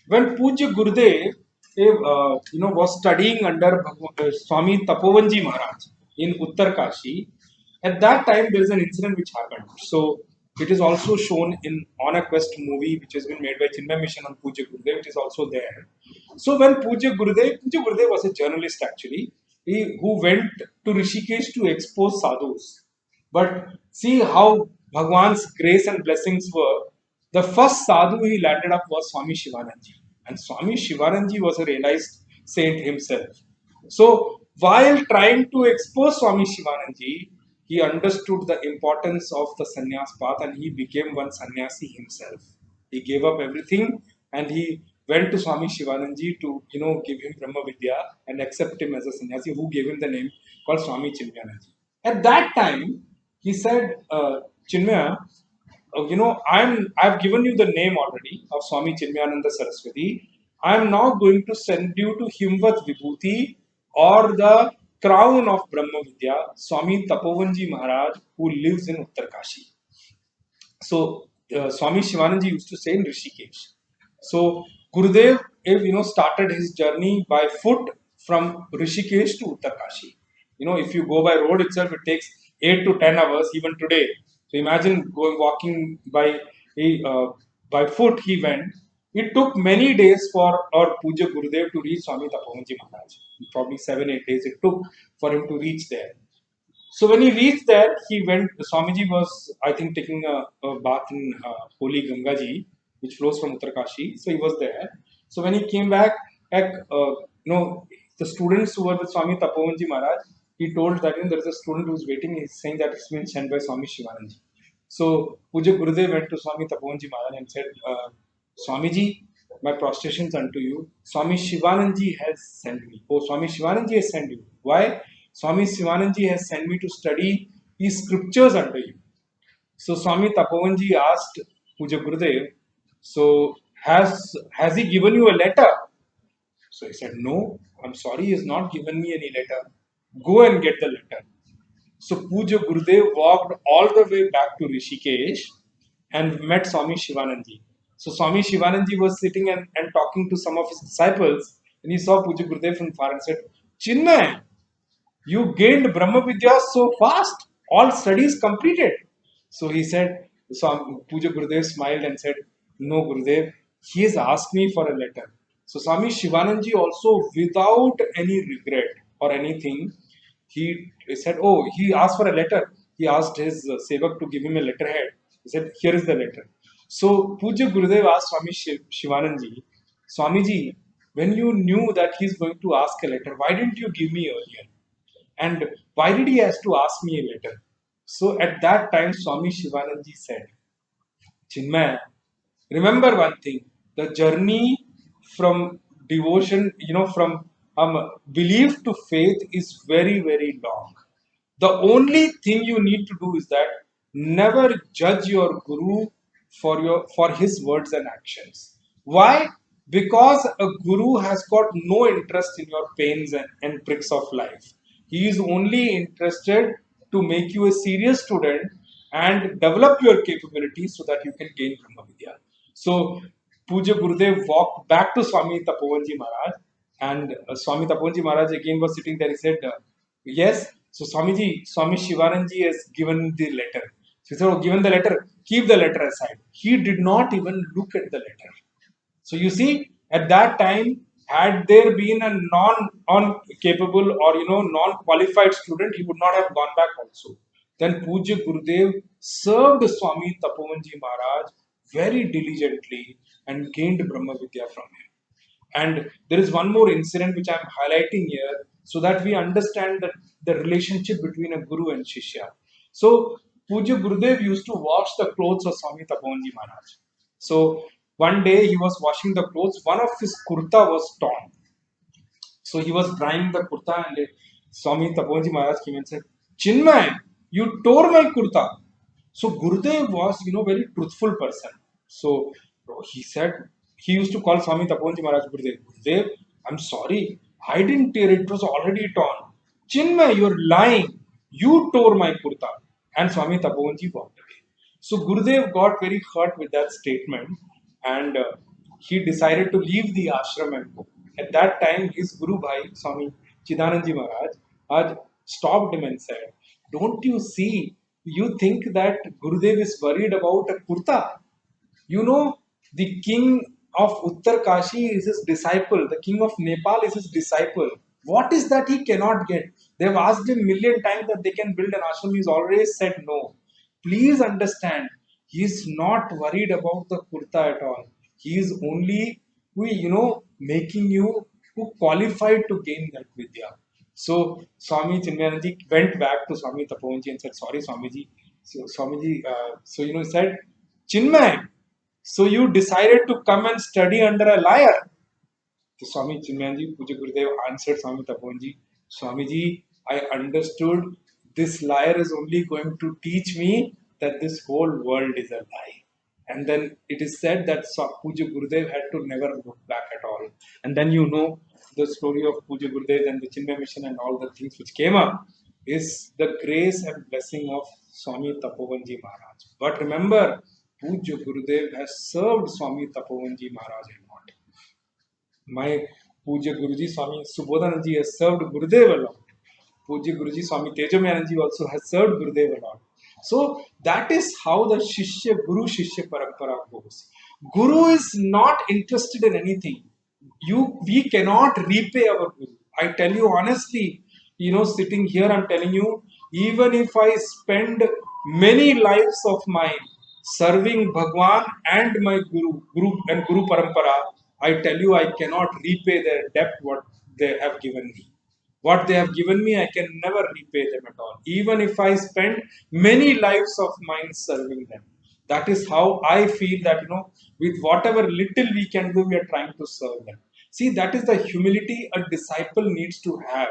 When Puja Gurudev was studying under Swami Tapovanji Maharaj in Uttar Kashi, at that time there is an incident which happened. So it is also shown in On a Quest movie, which has been made by Chinmay Mission on Puja Gurudev, which is also there. So when Puja Gurudev was a journalist actually, who went to Rishikesh to expose sadhus. But see how Bhagwan's grace and blessings were. The first sadhu he landed up was Swami Shivananji. And Swami Shivananji was a realized saint himself. So while trying to expose Swami Shivananji, he understood the importance of the sannyas path, and he became one sannyasi himself. He gave up everything and he went to Swami Shivananji to give him Brahma Vidya and accept him as a sannyasi, who gave him the name called Swami Chinmayananji. At that time, he said, Chinmaya, I've given you the name already of Swami Chinmayananda Saraswati. I'm now going to send you to Himvat Vibhuti, or the crown of Brahma Vidya, Swami Tapovanji Maharaj, who lives in Uttar Kashi. So Swami Shivananji used to say in Rishikesh. So Gurudev, started his journey by foot from Rishikesh to Uttar Kashi. If you go by road itself, it takes 8 to 10 hours even today. So imagine going walking by foot. He went, It took many days for our Puja Gurudev to reach Swami Tapovanji Maharaj. Probably 7, 8 days it took for him to reach there. So when he reached there, he went. Swamiji was, I think, taking a bath in holy Gangaji, which flows from Uttarkashi. So he was there. So when he came back, like the students who were with Swami Tapovanji Maharaj, he told that there is a student who's waiting. He's saying that it's been sent by Swami Shivananji. So Puja Gurudev went to Swami Tapovanji Maharaj and said, Swamiji, my prostrations unto you. Swami Shivananji has sent me. Oh, Swami Shivananji has sent you. Why? Swami Shivananji has sent me to study his scriptures unto you. So Swami Tapovanji asked Puja Gurudev, so has he given you a letter? So he said, no, I'm sorry, he has not given me any letter. Go and get the letter. So Puja Gurudev walked all the way back to Rishikesh and met Swami Shivananji. So Swami Shivananji was sitting and talking to some of his disciples, and he saw Puja Gurudev from far and said, Chinmay, you gained Brahma Vidya so fast. All studies completed. So he said, so Puja Gurudev smiled and said, no, Gurudev, he has asked me for a letter. So Swami Shivananji also, without any regret or anything, he said, oh, he asked for a letter. He asked his sevak to give him a letterhead. He said, here is the letter. So Puja Gurudev asked Swami Shivananji, Swamiji, when you knew that he's going to ask a letter, why didn't you give me earlier? And why did he has to ask me a letter? So at that time, Swami Shivananji said, Chinmay, remember one thing, the journey from devotion, from belief to faith is very, very long. The only thing you need to do is that never judge your guru for his words and actions. Why? Because a guru has got no interest in your pains and pricks of life. He is only interested to make you a serious student and develop your capabilities so that you can gain Brahma Vidya. So Puja Gurudev walked back to Swami Tapovanji Maharaj, and Swami Tapovanji Maharaj again was sitting there. He said, yes, so Swamiji, Swami Shivananji has given the letter. So he said, oh, given the letter, keep the letter aside. He did not even look at the letter. So you see, at that time, had there been a non-capable or non-qualified student, he would not have gone back also. Then Puja Gurudev served Swami Tapovanji Maharaj very diligently and gained Brahma Vidya from him. And there is one more incident which I am highlighting here so that we understand the relationship between a guru and shishya. So Puja Gurudev used to wash the clothes of Swami Tapovanji Maharaj. So one day he was washing the clothes, one of his kurta was torn. So he was drying the kurta and Swami Tapovanji Maharaj came and said, Chinmay, you tore my kurta. So Gurudev was, very truthful person. So he said, he used to call Swami Tapovanji Maharaj Gurudev. Gurudev, I'm sorry, I didn't tear it, it was already torn. Chinmay, you're lying. You tore my kurta. And Swami Tapovanji walked away. So Gurudev got very hurt with that statement and he decided to leave the ashram and go. At that time, his Guru Bhai, Swami Chidananji Maharaj, had stopped him and said, don't you see, you think that Gurudev is worried about a kurta? You know, the king of Uttarkashi is his disciple, the king of Nepal is his disciple. What is that he cannot get? They've asked him million times that they can build an ashram. He's always said no. Please understand, he is not worried about the kurta at all. He is only, making you who qualified to gain that vidya. So Swami Chinmayananji went back to Swami Tapovanji and said, sorry Swamiji. So Swamiji, said, Chinmay, so you decided to come and study under a liar. So Swami Chinmayanji, Puja Gurudev answered Swami Tapovanji, Swamiji, I understood this liar is only going to teach me that this whole world is a lie. And then it is said that Puja Gurudev had to never look back at all. And then the story of Puja Gurudev and the Chinmay mission and all the things which came up is the grace and blessing of Swami Tapovanji Maharaj. But remember, Puja Gurudev has served Swami Tapovanji Maharaj a lot. My Puja Guruji Swami Subodhananji has served Gurudev a lot. Puja Guruji Swami Tejomayananji also has served Gurudev a lot. So that is how the Guru Shishya Parampara goes. Guru is not interested in anything. We cannot repay our Guru. I tell you honestly, sitting here, I'm telling you, even if I spend many lives of mine serving Bhagwan and my Guru Parampara, I tell you, I cannot repay their debt what they have given me. What they have given me, I can never repay them at all, even if I spend many lives of mine serving them. That is how I feel that, with whatever little we can do, we are trying to serve them. See, that is the humility a disciple needs to have.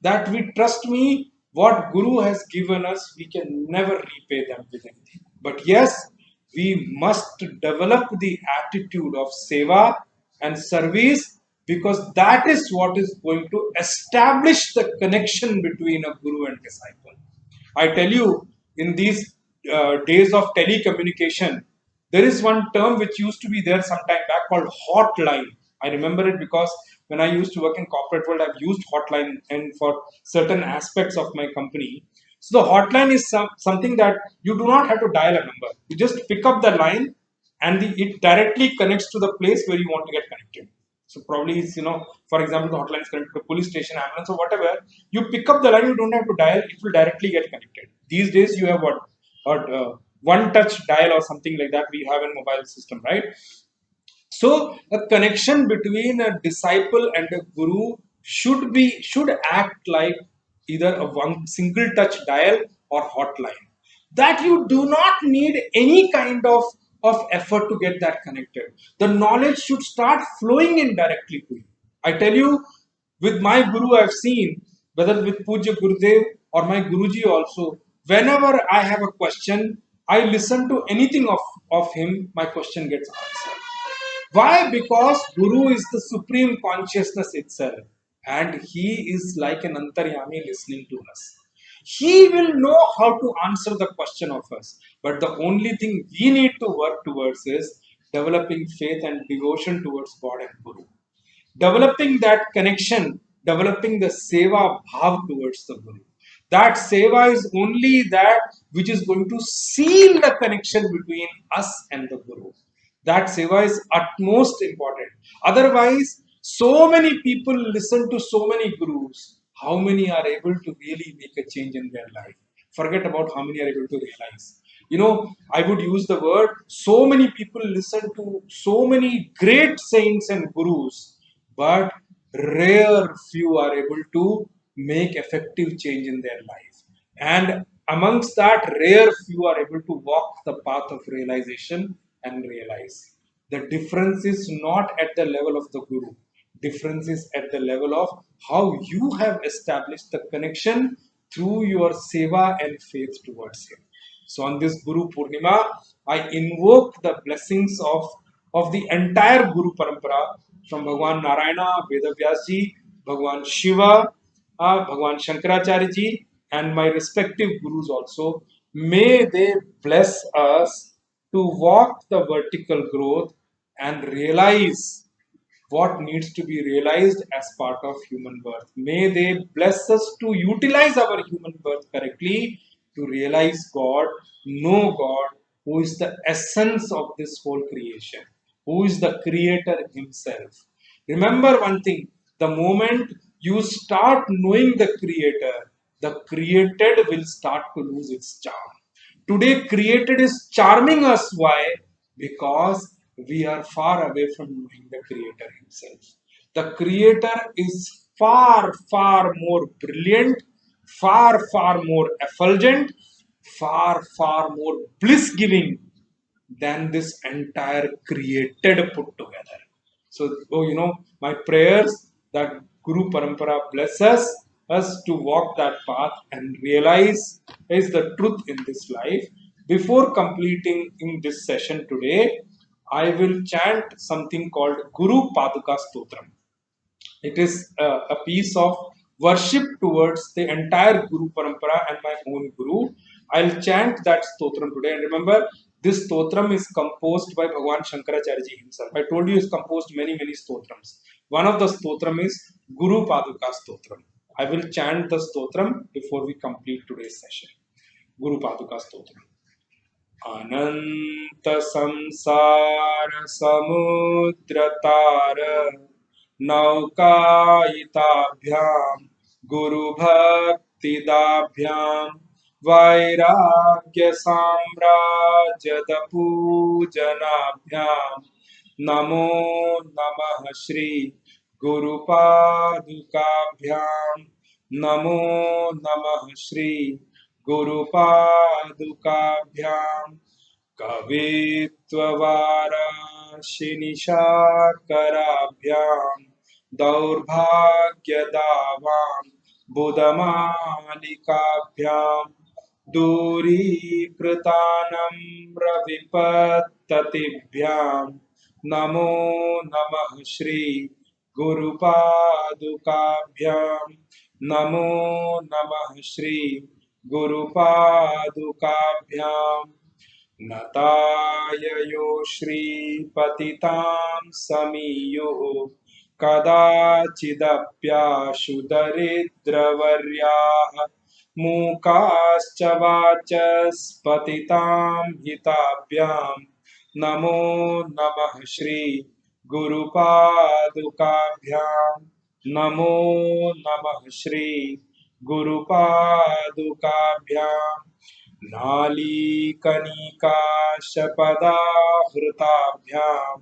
That we trust me, what Guru has given us, we can never repay them with anything. But yes, we must develop the attitude of seva and service, because that is what is going to establish the connection between a guru and disciple. I tell you, in these days of telecommunication, there is one term which used to be there some time back called hotline. I remember it because when I used to work in corporate world, I've used hotline and for certain aspects of my company. So the hotline is something that you do not have to dial a number. You just pick up the line and it directly connects to the place where you want to get connected. So probably it's, for example, the hotline is connected to police station, ambulance, or whatever. You pick up the line, you don't have to dial, it will directly get connected. These days you have one touch dial or something like that we have in mobile system, right? So a connection between a disciple and a guru should act like either a one single touch dial or hotline. That you do not need any kind of effort to get that connected. The knowledge should start flowing in directly to you. I tell you, with my guru, I've seen whether with Puja Gurudev or my Guruji also, whenever I have a question, I listen to anything of him, my question gets answered. Why? Because Guru is the supreme consciousness itself, and he is like an antaryami listening to us. He will know how to answer the question of us, but the only thing we need to work towards is developing faith and devotion towards God and Guru, developing that connection, developing the seva bhav towards the Guru. That seva is only that which is going to seal the connection between us and the Guru. That seva is utmost important. Otherwise, so many people listen to so many gurus. How many are able to really make a change in their life? Forget about how many are able to realize. I would use the word, so many people listen to so many great saints and gurus, but rare few are able to make effective change in their life. And amongst that, rare few are able to walk the path of realization and realize. The difference is not at the level of the guru. Difference is at the level of how you have established the connection through your seva and faith towards him. So on this Guru Poornima, I invoke the blessings of the entire Guru Parampara from Bhagawan Narayana, Vedavyas ji, Bhagawan Shiva, Bhagawan Shankaracharya ji, and my respective Gurus also. May they bless us to walk the vertical growth and realize what needs to be realized as part of human birth. May they bless us to utilize our human birth correctly, to realize God, know God, who is the essence of this whole creation, who is the creator himself. Remember one thing, the moment you start knowing the creator, the created will start to lose its charm. Today, created is charming us. Why? Because we are far away from knowing the Creator Himself. The Creator is far, far more brilliant, far, far more effulgent, far, far more bliss giving than this entire created put together. So, my prayers that Guru Parampara blesses us to walk that path and realize is the truth in this life. Before completing in this session today, I will chant something called Guru Paduka Stotram. It is a piece of worship towards the entire Guru Parampara and my own Guru. I'll chant that stotram today. And remember, this stotram is composed by Bhagawan Shankaracharya ji himself. I told you he's composed many, many stotrams. One of the stotram is Guru Paduka Stotram. I will chant the stotram before we complete today's session. Guru Paduka Stotram. अनंत संसार समुद्र तार नौकायिताभ्यां गुरु भक्तिदाभ्यां वैराग्य साम्राज्यद पूजनाभ्यां नमो नमः श्री गुरुपादुकाभ्यां नमो नमः श्री गुरुपादुकाभ्यां कवित्ववाराशिनिशाकराभ्यां दौर्भाग्यदावां बुधमालिकाभ्यां दूरीकृतानम्रविपत्ततिभ्यां नमो नमः श्री गुरुपादुकाभ्यां नमो नमः श्री गुरुपादुकाभ्यां नताययो श्रीपतितां समीयुः कदाचिदप्याशु दरिद्रवर्याः मूकाश्च वाचस्पतितां हिताभ्यां नमो नमः श्री गुरुपादुकाभ्यां नमो नमः श्री गुरुपादुकाभ्यां नालीकनिकाशपदाहृताभ्यां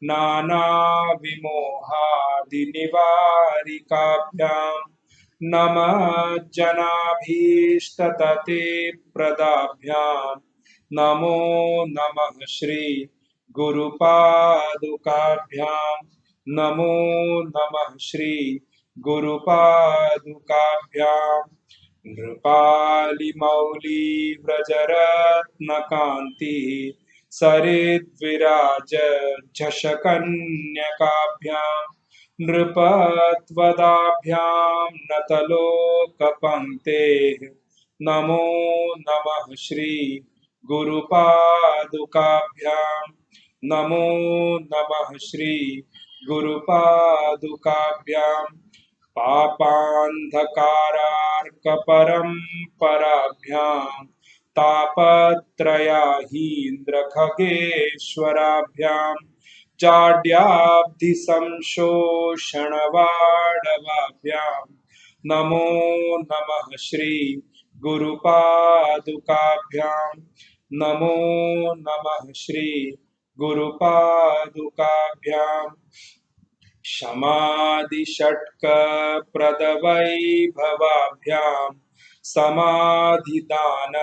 नानाविमोहादिनिवारिकाभ्यां नमः जनाभीष्टतते प्रदाभ्यां नमो नमः श्री गुरुपादुकाभ्यां नमो नमः श्री गुरुपादुकाभ्यां नृपालिमौली व्रजरत्नकान्तिः सरिद्विराज झषकन्यकाभ्यां नृपत्वदाभ्यां नतलोकपङ्क्तेः नमो नमः श्री गुरुपादुकाभ्यां नमो नमः श्री गुरुपादुकाभ्यां पापान्धकारार्कपरम्पराभ्यां तापत्रयाहीन्द्रखगेश्वराभ्यां जाड्याब्धिसंशोषणवाडवाभ्यां नमो नमः श्री गुरुपादुकाभ्यां नमो नमः श्री गुरुपादुकाभ्यां क्षमादिषट्क प्रदवैभवाभ्यां समाधिदान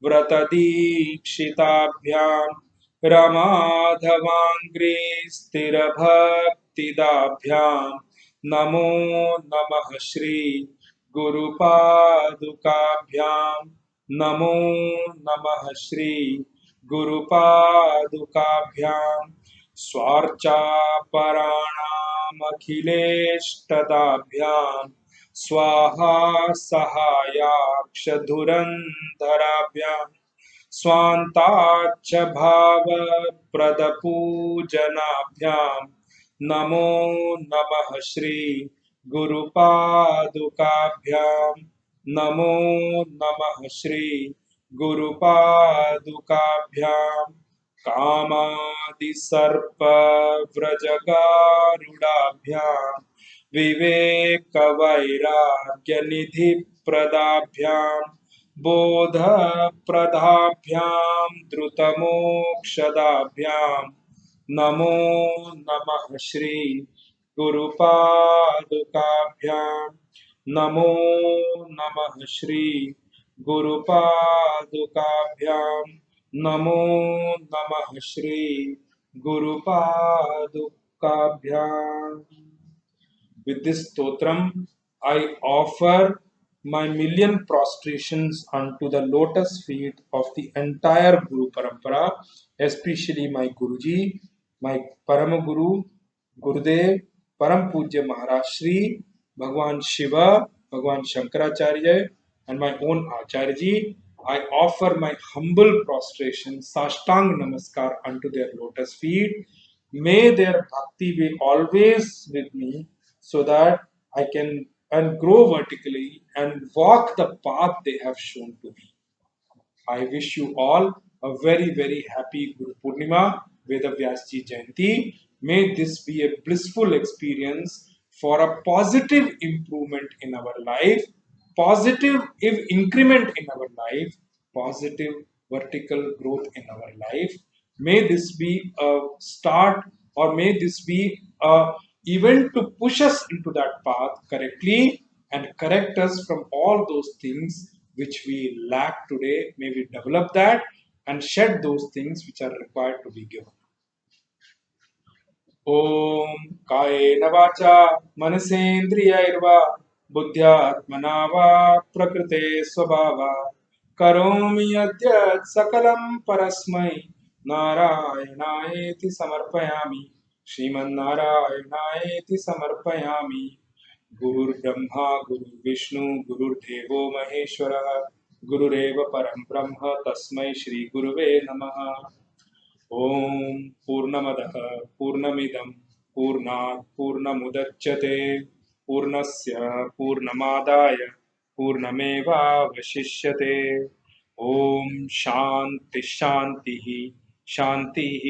व्रतदीक्षिताभ्यां रमाधवाङ्घ्रि स्थिरभक्तिदाभ्यां नमो नमः श्री गुरुपादुकाभ्यां नमो नमः श्री गुरुपादुकाभ्यां स्वार्चापराणामखिलेष्टदाभ्यां स्वाहा सहायाक्षधुरन्धराभ्यां स्वान्ताच्च भावप्रदपूजनाभ्यां नमो नमः श्री गुरुपादुकाभ्यां नमो नमः श्री गुरुपादुकाभ्यां कामादिसर्पव्रजगारुडाभ्यां विवेकवैराग्यनिधिप्रदाभ्यां बोधप्रदाभ्यां द्रुतमोक्षदाभ्यां नमो नमः श्री गुरुपादुकाभ्यां नमो नमः श्री गुरुपादुकाभ्यां नमो नमः Shri गुरुपादुकाभ्यां. With this stotram, I offer my million prostrations unto the lotus feet of the entire Guru Parampara, especially my Guruji, my Paramaguru, Gurudev, Param Pujya Maharaj Shri, Bhagawan Shiva, Bhagawan Shankaracharya, and my own Acharyaji. I offer my humble prostration, Sashtang Namaskar unto their lotus feet. May their bhakti be always with me so that I can and grow vertically and walk the path they have shown to me. I wish you all a very, very happy Guru Purnima, Vedavyasji Jayanti. May this be a blissful experience for a positive improvement in our life, positive if increment in our life, positive vertical growth in our life. May this be a start, or may this be a event to push us into that path correctly and correct us from all those things which we lack today. May we develop that and shed those things which are required to be given. ॐ कायेन वाचा मनसेन्द्रियैर्वा बुद्ध्यात्मना वा प्रकृते स्वभावात् करोमि यद्यत् सकलं परस्मै नारायणायेति समर्पयामि श्रीमन्नारायणायेति समर्पयामि गुरुर्ब्रह्मा गुरुर्विष्णु गुरुर्देवो महेश्वरः गुरुरेव परं ब्रह्म तस्मै श्रीगुरुवे नमः ॐ पूर्णमदः पूर्णमिदं पूर्णात् पूर्णमुदच्यते पूर्णस्य पूर्णमादाय पूर्णमेवावशिष्यते ॐ शान्ति शान्तिः शान्तिः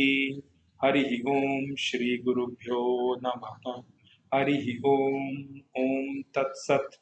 हरिः ॐ श्रीगुरुभ्यो नमः हरिः ॐ ॐ तत्सत्